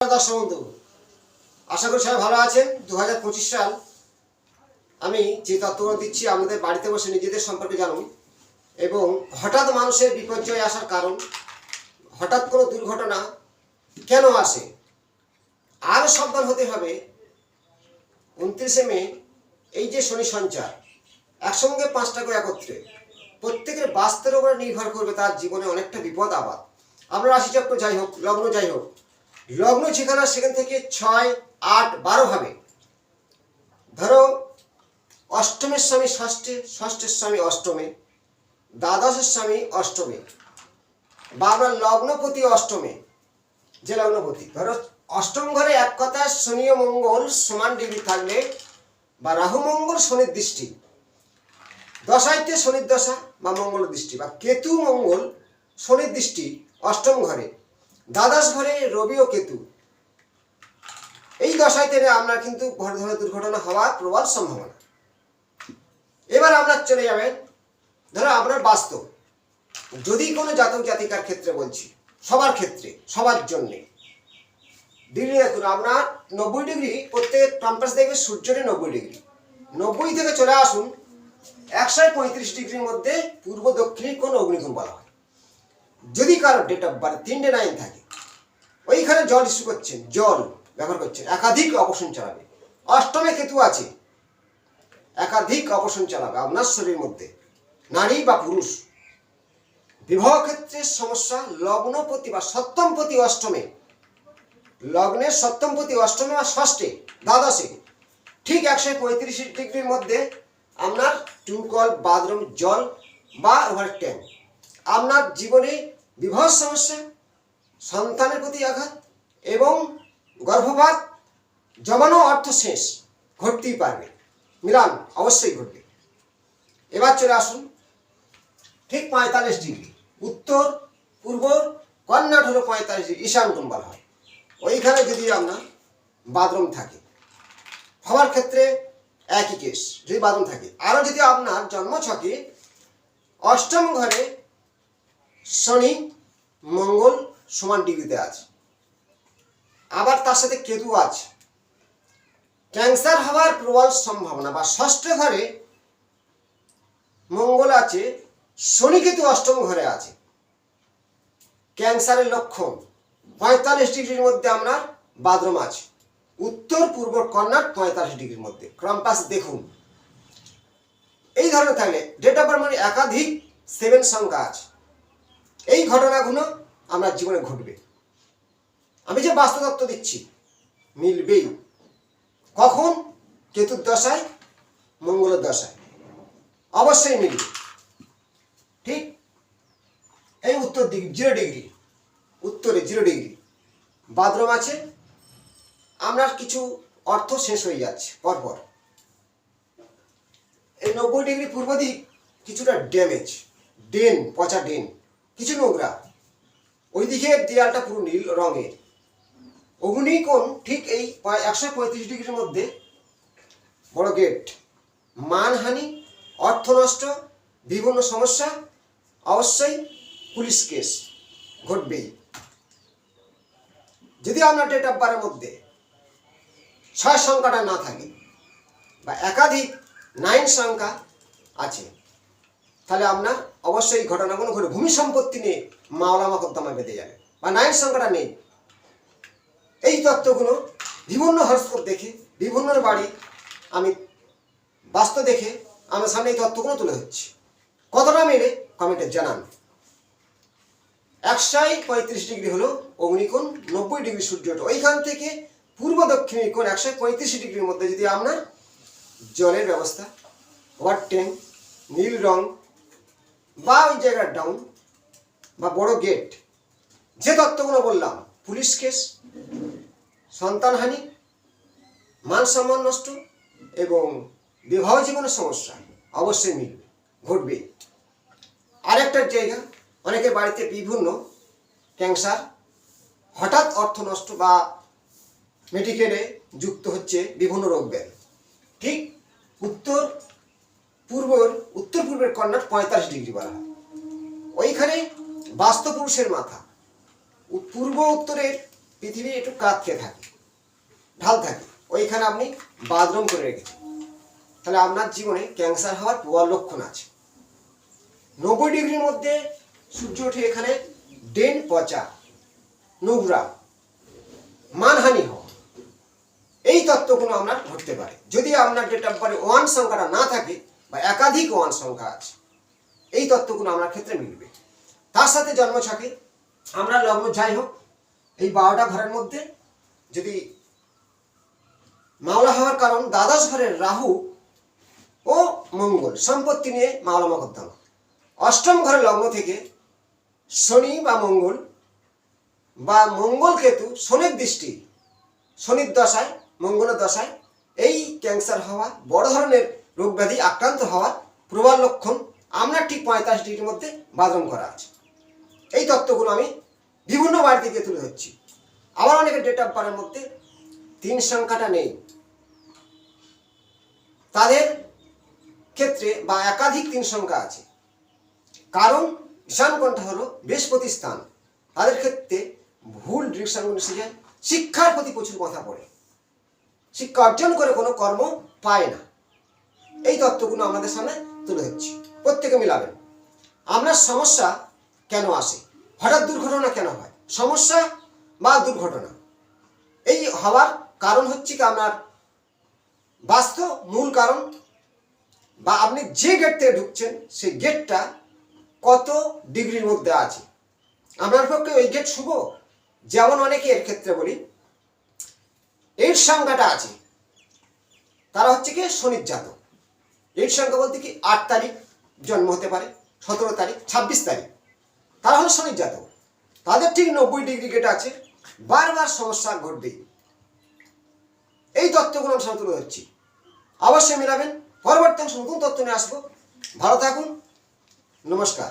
দর্শক বন্ধু, আশা করি সবাই ভালো আছেন। 2025 সাল আমি যে তত্ত্বগুলো দিচ্ছি আপনাদের বাড়িতে বসে নিজেদের সম্পর্কে জানুন এবং হঠাৎ মানুষের বিপর্যয় আসার কারণ, হঠাৎ কোনো দুর্ঘটনা কেন আসে, আরও সাবধান হতে হবে। 29শে মে এই যে শনি সঞ্চার, একসঙ্গে 5টা করে একত্রে প্রত্যেকের বাস্তুর উপরে নির্ভর করবে তার জীবনে অনেকটা বিপদ আবাদ। আপনার রাশিচক্র যাই হোক, লগ্ন যাই হোক, লগ্ন যেখানে সেখান থেকে 6, 8, 12 হবে। ধরো অষ্টমের স্বামী ষষ্ঠে, ষষ্ঠের স্বামী অষ্টমে, দ্বাদশের স্বামী অষ্টমে, বা আপনার লগ্নপতি অষ্টমে, যে লগ্নপতি ধরো অষ্টম ঘরে এক কথা শনি ও মঙ্গল সমান ডিগ্রি থাকলে, বা রাহু মঙ্গল শনির দৃষ্টি, দশাইতে শনির দশা বা মঙ্গল দৃষ্টি, বা কেতু মঙ্গল শনির দৃষ্টি অষ্টম ঘরে, দ্বাদশ ঘরে রবি ও কেতু, এই দশাইতে আপনার কিন্তু ঘর ধরে দুর্ঘটনা হওয়ার প্রবল সম্ভাবনা। এবার আপনার চলে যাবেন, ধরো আপনার বাস্তব যদি কোনো জাতক জাতিকার ক্ষেত্রে বলছি, সবার ক্ষেত্রে, সবার জন্যে ডিগ্রি দেখুন, আপনার 90 ডিগ্রি প্রত্যেক কম্পাস দেখবে সূর্যের 90 ডিগ্রি, 90 থেকে চলে আসুন 135 ডিগ্রির মধ্যে পূর্ব দক্ষিণী কোণ অগ্নিকোণ বলা হয়। যদি কারো ডেট অফ বার্থ 3টে 9 থাকে, ওইখানে জল ইস্যু করছেন, জল ব্যবহার করছেন, একাধিক অপারেশন চালাবে। অষ্টমে কেতু আছে, একাধিক অপারেশন চালাবে আপনার শরীরের মধ্যে, নারী বা পুরুষ। বিবাহ ক্ষেত্রে সমস্যা, লগ্নপতি বা সপ্তমপতি অষ্টমে, লগ্নের সপ্তমপতি অষ্টমে বা ষষ্ঠে, দ্বাদশে, ঠিক 135 ডিগ্রির মধ্যে আপনার টিউবওয়েল, বাথরুম জল বা ওভার ট্যাঙ্ক। আপনার জীবনে বিবাহ সমস্যা, সন্তানের প্রতি আঘাত এবং গর্ভপাত, জমানো অর্থ শেষ ঘটতেই পারবে, মিলান অবশ্যই ঘটবে। এবার চলে আসুন ঠিক 45 ডিগ্রি উত্তর পূর্ব কর্নাট হলো 45 ডিগ্রি, ঈশান কোণ বলা হয়। ওইখানে যদি আপনার বাথরুম থাকে, হওয়ার ক্ষেত্রে একই কেস, যদি বাথরুম থাকে। আরও যদি আপনার জন্মছকে অষ্টম ঘরে শনি মঙ্গল সমান ডিগ্রিতে আছে, আবার তার সাথে কেতু আছে, ক্যান্সার হওয়ার প্রবল সম্ভাবনা। বা ষষ্ঠ ঘরে মঙ্গল আছে, শনি কেতু অষ্টম ঘরে আছে, ক্যান্সারের লক্ষণ। 45 ডিগ্রির মধ্যে আপনার বাথরুম আছে, উত্তর পূর্ব কর্নাট 45 ডিগ্রির মধ্যে। কম্পাস দেখুন, এই ধরনের থাকলে ডেট অফ বার্থ মানে একাধিক 7 সংখ্যা আছে। এই ঘটনাগুলো আমার জীবনে ঘটবে। আমি যে বাস্তুতত্ত্ব দিচ্ছি মিলবেই। কখন? কেতুর দশায়, মঙ্গলের দশায় অবশ্যই মিলবে। ঠিক এই উত্তর দিক 0 ডিগ্রি, উত্তরে 0 ডিগ্রি বাথরুম আছে, আপনার কিছু অর্থ শেষ হয়ে যাচ্ছে পরপর। এই 90 ডিগ্রি পূর্ব দিক কিছুটা ড্যামেজ, ড্রেন, পচা ড্রেন, কিছু নোংরা। ওইদিকে দেয়ালটা পুরো নীল রঙের। অগ্নিকোণ ঠিক এই 135 ডিগ্রির মধ্যে বড় গেট, মানহানি, অর্থ নষ্ট, বিভিন্ন সমস্যা, অবশ্যই পুলিশ কেস ঘটবেই। যদি আপনার ডেট অফ বার্থের মধ্যে 6 সংখ্যাটা না থাকে বা একাধিক 9 সংখ্যা আছে, তাহলে আপনার অবশ্যই এই ঘটনাগুলো ঘটে। ভূমি সম্পত্তি নিয়ে মামলা মোকদ্দমা বেঁধে যাবে, বা 9 সংখ্যাটা নেই। এই তত্ত্বগুলো বিভিন্ন হরস্কোপ দেখে, বিভিন্ন বাড়ি আমি বাস্তব দেখে আমার সামনে এই তত্ত্বগুলো তুলে ধরছি। কতটা মেলে কমেন্টে জানান। 135 ডিগ্রি হলো অগ্নিকোণ, 90 ডিগ্রি সূর্য। ওইখান থেকে পূর্ব দক্ষিণী কোণ 135 ডিগ্রির মধ্যে যদি আপনার জলের ব্যবস্থা, ওয়াটার ট্যাঙ্ক, নীল রং, বা ওই জায়গার ডাউন বা বড় গেট, যে তত্ত্বগুলো বললাম, পুলিশ কেস, সন্তানহানি, মান সম্মান নষ্ট এবং বিবাহ জীবনের সমস্যা অবশ্যই মিলবে, ঘটবে। আরেকটা জায়গা, অনেকের বাড়িতে বিভিন্ন ক্যান্সার, হঠাৎ অর্থ নষ্ট বা মেডিকেলে যুক্ত হচ্ছে বিভিন্ন রোগ ব্যাধি। ঠিক উত্তর পূর্বের কর্নার 45 ডিগ্রি বলা হয়। ওইখানে বাস্তু পুরুষের মাথা, পূর্ব উত্তরের পৃথিবী একটু কাত খেয়ে থাকে, ঢাল থাকে, ওইখানে আপনি বাথরুম করে রেখেছেন, তাহলে আপনার জীবনে ক্যান্সার হওয়ার প্রবল লক্ষণ আছে। 90 ডিগ্রির মধ্যে সূর্য ওঠে, এখানে ডেন পচা, নোংরা, মানহানি হওয়া, এই তত্ত্বগুলো আপনার ঘটতে পারে। যদি আপনার ডেট অফ বার্থে 1 সংখ্যাটা না থাকে বা একাধিক 1 সংখ্যা আছে, এই তত্ত্বগুলো আপনার ক্ষেত্রে মিলবে। তার সাথে জন্মছকে আমরা লগ্ন যাই হোক, এই 12টা ঘরের মধ্যে যদি মাওলা হওয়ার কারণ দ্বাদশ ঘরের রাহু ও মঙ্গল, সম্পত্তি নিয়ে মাওলা মকদ্দমা। অষ্টম ঘরের লগ্ন থেকে শনি বা মঙ্গল কেতু, শনির দৃষ্টি, শনির দশায়, মঙ্গলের দশায় এই ক্যান্সার হওয়া, বড় ধরনের রোগ ব্যাধি আক্রান্ত হওয়ার প্রবল লক্ষণ আপনার ঠিক 45 ডিগ্রির মধ্যে বাথরুম করা আছে। এই তত্ত্বগুলো আমি বিভিন্ন বাড়ি থেকে তুলে ধরছি। আবার অনেকের ডেট অফ বার্থের মধ্যে 3 সংখ্যাটা নেই, তাদের ক্ষেত্রে বা একাধিক 3 সংখ্যা আছে, কারণ ঈশান কণ্ঠা হলো বৃহস্পতি স্থান, তাদের ক্ষেত্রে ভুল ডিরেকশনগুলো এসে যায়, শিক্ষার প্রতি প্রচুর কথা পড়ে, শিক্ষা অর্জন করে কোনো কর্ম পায় না। এই তত্ত্বগুলো আমাদের সামনে তুলে ধরছি, প্রত্যেকে মিলাবেন। আপনার সমস্যা কেন আসে, হঠাৎ দুর্ঘটনা কেন হয়, সমস্যা বা দুর্ঘটনা এই হওয়ার কারণ হচ্ছে কি আপনার বাস্তব মূল কারণ, বা আপনি যে গেট থেকে ঢুকছেন সেই গেটটা কত ডিগ্রির মধ্যে আছে। আপনার পক্ষে ওই গেট শুভ, যেমন অনেকের ক্ষেত্রে বলি 8 সংখ্যাটা আছে, তারা হচ্ছে কি শনির জাতক। 8 সংখ্যা বলতে কি 8 তারিখ জন্ম হতে পারে, 17 তারিখ, 26 তারিখ, তারা হলো শনির জাতক। তাদের ঠিক 90 ডিগ্রি গেট আছে, বারবার সমস্যা ঘটবে। এই তথ্যগুলো আমি সামনে তুলে ধরছি, অবশ্যই মিলাবেন। পরবর্তী নতুন তথ্য নিয়ে আসবো। ভালো থাকুন, নমস্কার।